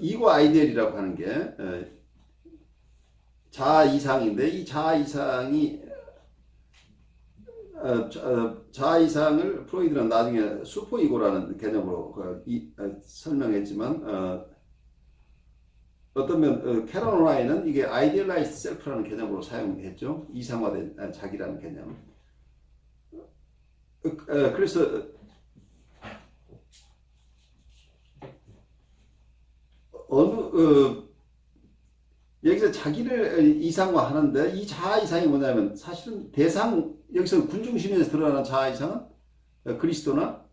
이고 아이디얼이라고 하는 게 자아 이상인데, 이 자아 이상이 자아 이상을 프로이드는 나중에 슈퍼 이고라는 개념으로 설명했지만, 어떤 면 캐런 라인은 이게 아이디얼라이즈 셀프라는 개념으로 사용했죠. 이상화된 자기라는 개념. 그래서 여기서 자기를 이상화하는데, 이 자아 이상이 뭐냐면 사실은 대상, 여기서 군중심에서 드러나는 자아 이상은 그리스도나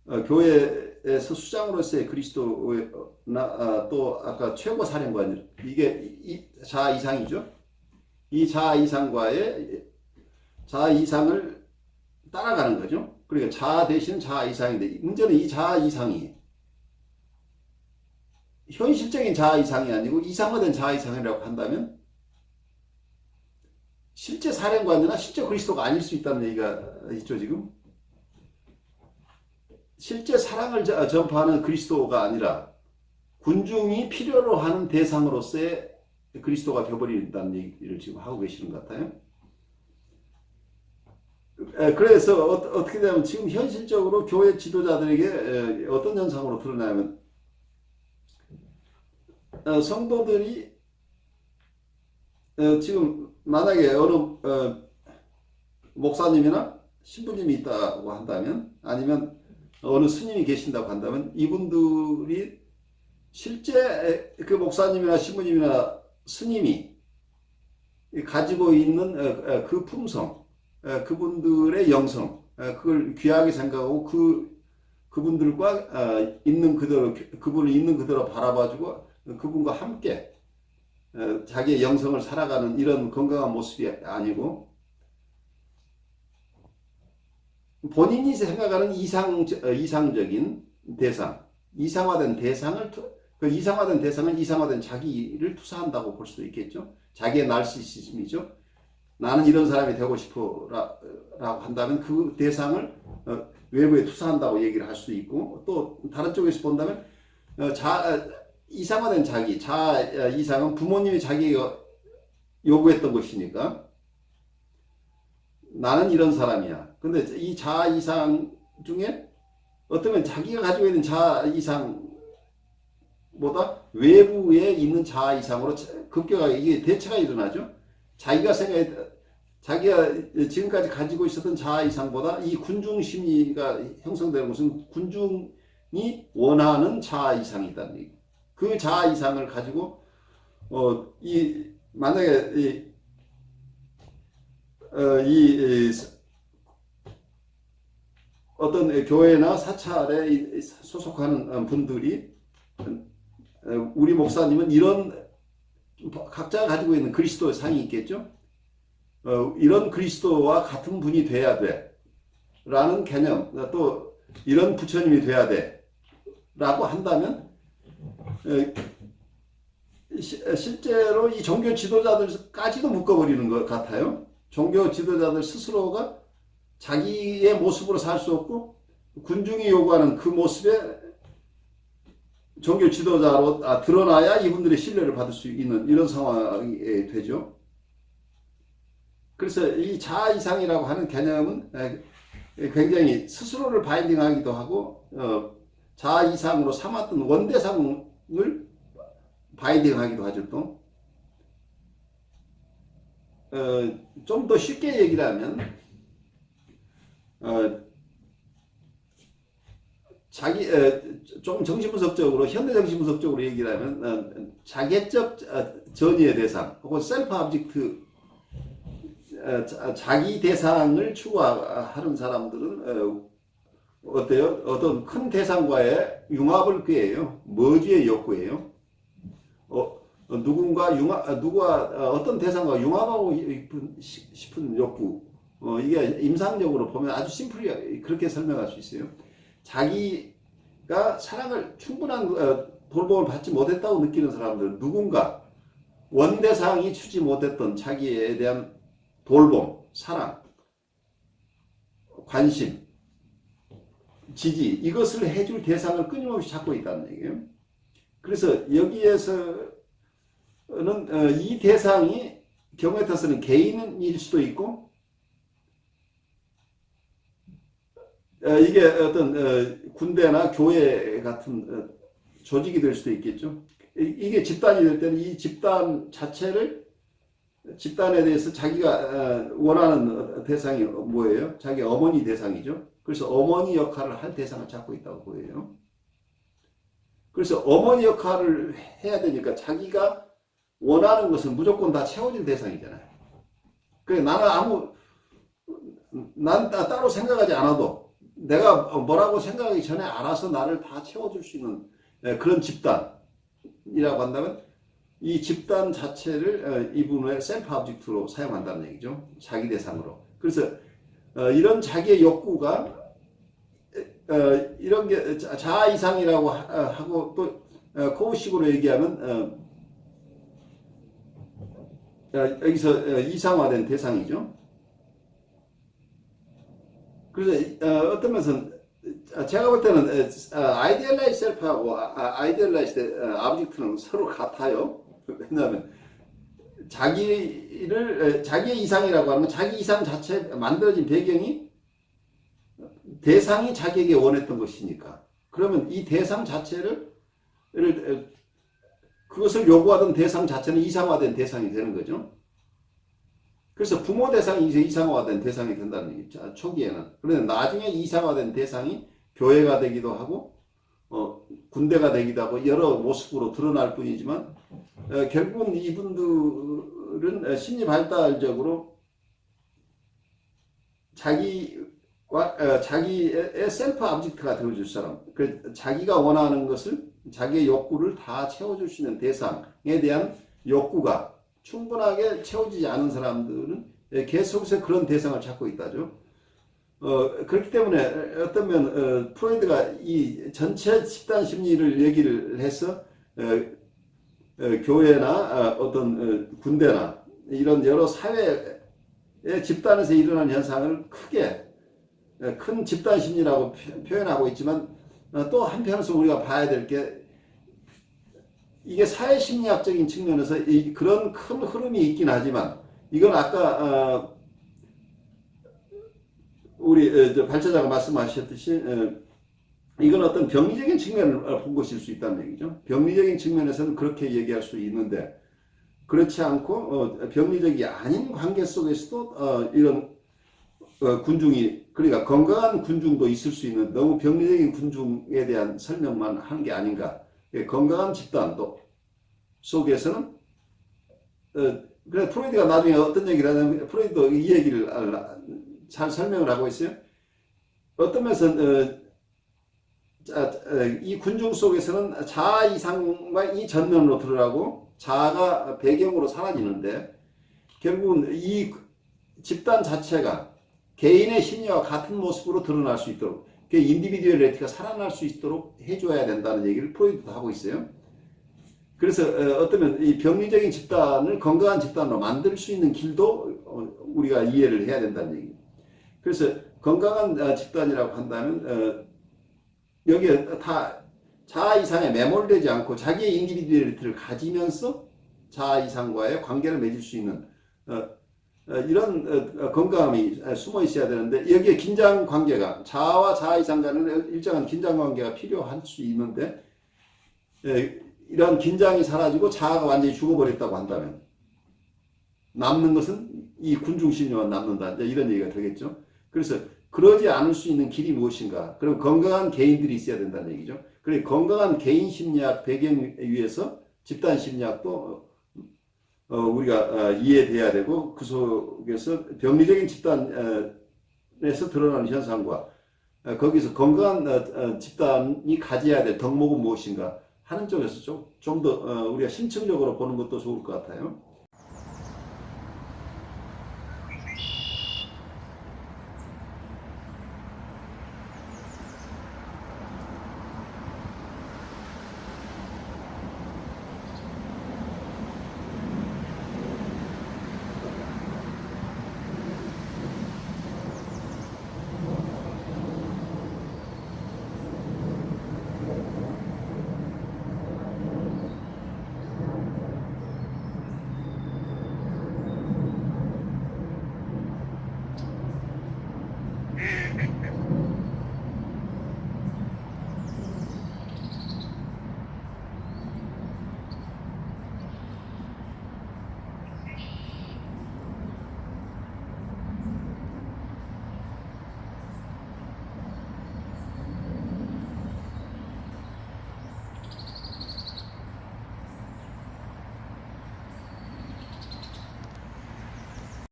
교회에서 수장으로서의 그리스도나 또 아까 최고 사령관, 이게 이 자아 이상이죠. 이 자아 이상과의 자아 이상을 따라가는 거죠. 그러니까 자아 대신 자아 이상인데, 문제는 이 자아 이상이 현실적인 자아 이상이 아니고 이상화된 자아 이상이라고 한다면 실제 사령관이나 실제 그리스도가 아닐 수 있다는 얘기가 있죠. 지금 실제 사랑을 전파하는 그리스도가 아니라 군중이 필요로 하는 대상으로서의 그리스도가 되어버린다는 얘기를 지금 하고 계시는 것 같아요. 그래서 어떻게 되냐면 지금 현실적으로 교회 지도자들에게 어떤 현상으로 드러나면, 성도들이 지금 만약에 어느 목사님이나 신부님이 있다고 한다면, 아니면 어느 스님이 계신다고 한다면, 이분들이 실제 그 목사님이나 신부님이나 스님이 가지고 있는 그 품성, 그분들의 영성, 그걸 귀하게 생각하고 그분들과 있는 그대로, 그분을 있는 그대로 바라봐주고 그분과 함께 자기의 영성을 살아가는 이런 건강한 모습이 아니고, 본인이 생각하는 이상적인 대상, 이상화된 대상을, 그 이상화된 대상은 이상화된 자기를 투사한다고 볼 수도 있겠죠. 자기의 나르시시즘이죠. 나는 이런 사람이 되고 싶어 라고 한다면 그 대상을 외부에 투사한다고 얘기를 할 수도 있고, 또 다른 쪽에서 본다면 이상화된 자기, 자아 이상은 부모님이 자기가 요구했던 것이니까 나는 이런 사람이야. 근데 이 자아 이상 중에 어쩌면 자기가 가지고 있는 자아 이상보다 외부에 있는 자아 이상으로 급격하게 이게 대체가 일어나죠. 자기가 지금까지 가지고 있었던 자아 이상보다 이 군중 심리가 형성되는 것은 군중이 원하는 자아 이상이다는 얘기. 그 자아 이상을 가지고 만약에 어떤 교회나 사찰에 소속하는 분들이, 우리 목사님은 이런 각자가 가지고 있는 그리스도의 상이 있겠죠. 이런 그리스도와 같은 분이 돼야 돼 라는 개념, 또 이런 부처님이 돼야 돼 라고 한다면, 실제로 이 종교 지도자들까지도 묶어버리는 것 같아요. 종교 지도자들 스스로가 자기의 모습으로 살 수 없고 군중이 요구하는 그 모습에 종교 지도자로 드러나야 이분들의 신뢰를 받을 수 있는 이런 상황이 되죠. 그래서 이 자아 이상이라고 하는 개념은 굉장히 스스로를 바인딩하기도 하고, 자아 이상으로 삼았던 원대상을 바인딩하기도 하죠. 또 좀 더 쉽게 얘기를 하면, 좀 정신분석적으로, 현대 정신분석적으로 얘기를 하면, 자개적 전이의 대상 혹은 셀프 오브젝트, 자기 대상을 추구하는 사람들은 어때요? 어떤 큰 대상과의 융합을 꾀해요. 머지의 욕구예요. 누가 어떤 대상과 융합하고 싶은 욕구. 이게 임상적으로 보면 아주 심플히 그렇게 설명할 수 있어요. 자기가 사랑을 충분한 돌봄을 받지 못했다고 느끼는 사람들은 누군가 원대상이 주지 못했던 자기에 대한 돌봄, 사랑, 관심, 지지, 이것을 해줄 대상을 끊임없이 찾고 있다는 얘기예요. 그래서 여기에서는 이 대상이 경우에 따라서는 개인일 수도 있고 이게 어떤 군대나 교회 같은 조직이 될 수도 있겠죠. 이게 집단이 될 때는 이 집단 자체를 집단에 대해서 자기가 원하는 대상이 뭐예요? 자기 어머니 대상이죠. 그래서 어머니 역할을 할 대상을 찾고 있다고 보여요. 그래서 어머니 역할을 해야 되니까 자기가 원하는 것은 무조건 다 채워질 대상이잖아요. 그래 난 따로 생각하지 않아도 내가 뭐라고 생각하기 전에 알아서 나를 다 채워줄 수 있는 그런 집단이라고 한다면 이 집단 자체를 이분의 셀프 오브젝트로 사용한다는 얘기죠. 자기 대상으로. 그래서 이런 자기의 욕구가 이런 게 자아 이상이라고 하고 또 코우식으로 얘기하면 여기서 이상화된 대상이죠. 그래서 어떤 면에서는 제가 볼 때는 아이디얼라이즈 셀프하고 아이디얼라이즈 오브젝트는 서로 같아요. 왜냐하면 자기의 이상이라고 하는 건 자기 이상 자체 만들어진 배경이 대상이 자기에게 원했던 것이니까. 그러면 이 대상 자체를 그것을 요구하던 대상 자체는 이상화된 대상이 되는 거죠. 그래서 부모 대상이 이제 이상화된 대상이 된다는 얘기죠. 초기에는. 그런데 나중에 이상화된 대상이 교회가 되기도 하고 군대가 되기도 하고 여러 모습으로 드러날 뿐이지만 결국은 이분들은 심리 발달적으로 자기의 셀프 오브젝트가 되어줄 사람, 자기가 원하는 것을 자기의 욕구를 다 채워줄 수 있는 대상에 대한 욕구가 충분하게 채워지지 않은 사람들은 계속해서 그런 대상을 찾고 있다죠. 그렇기 때문에 어떤 면 프로이드가 이 전체 집단 심리를 얘기를 해서 교회나 어떤 군대나 이런 여러 사회의 집단에서 일어나는 현상을 크게 큰 집단 심리라고 표현하고 있지만 또 한편에서 우리가 봐야 될 게 이게 사회 심리학적인 측면에서 그런 큰 흐름이 있긴 하지만 이건 아까 우리 발제자가 말씀하셨듯이 이건 어떤 병리적인 측면을 본 것일 수 있다는 얘기죠. 병리적인 측면에서는 그렇게 얘기할 수 있는데 그렇지 않고 병리적이 아닌 관계 속에서도 이런 군중이 그러니까 건강한 군중도 있을 수 있는 너무 병리적인 군중에 대한 설명만 한 게 아닌가. 건강한 집단도 속에서는 그래 프로이드가 나중에 어떤 얘기를 하냐면 프로이드도 이 얘기를 잘 설명을 하고 있어요. 어떤 면에서 이 군중 속에서는 자아 이상과 이 전면으로 드러나고 자아가 배경으로 사라지는데 결국은 이 집단 자체가 개인의 심리와 같은 모습으로 드러날 수 있도록 그 인디비듀얼리티가 살아날 수 있도록 해줘야 된다는 얘기를 프로이드도 하고 있어요. 그래서 어쩌면 이 병리적인 집단을 건강한 집단으로 만들 수 있는 길도 우리가 이해를 해야 된다는 얘기입니다. 그래서 건강한 집단이라고 한다면 여기에 다 자아 이상에 매몰되지 않고 자기의 인디비듀얼리티를 가지면서 자아 이상과의 관계를 맺을 수 있는 이런 건강함이 숨어 있어야 되는데 여기에 긴장 관계가 자아와 자아 이상 간에는 일정한 긴장 관계가 필요할 수 있는데 이런 긴장이 사라지고 자아가 완전히 죽어버렸다고 한다면 남는 것은 이 군중심리만 남는다 이런 얘기가 되겠죠. 그래서 그러지 않을 수 있는 길이 무엇인가? 그럼 건강한 개인들이 있어야 된다는 얘기죠. 그래 건강한 개인 심리학 배경 위에서 집단 심리학도 우리가 이해돼야 되고 그 속에서 병리적인 집단에서 드러나는 현상과 거기서 건강한 집단이 가져야 될 덕목은 무엇인가 하는 쪽에서 좀 더 우리가 심층적으로 보는 것도 좋을 것 같아요.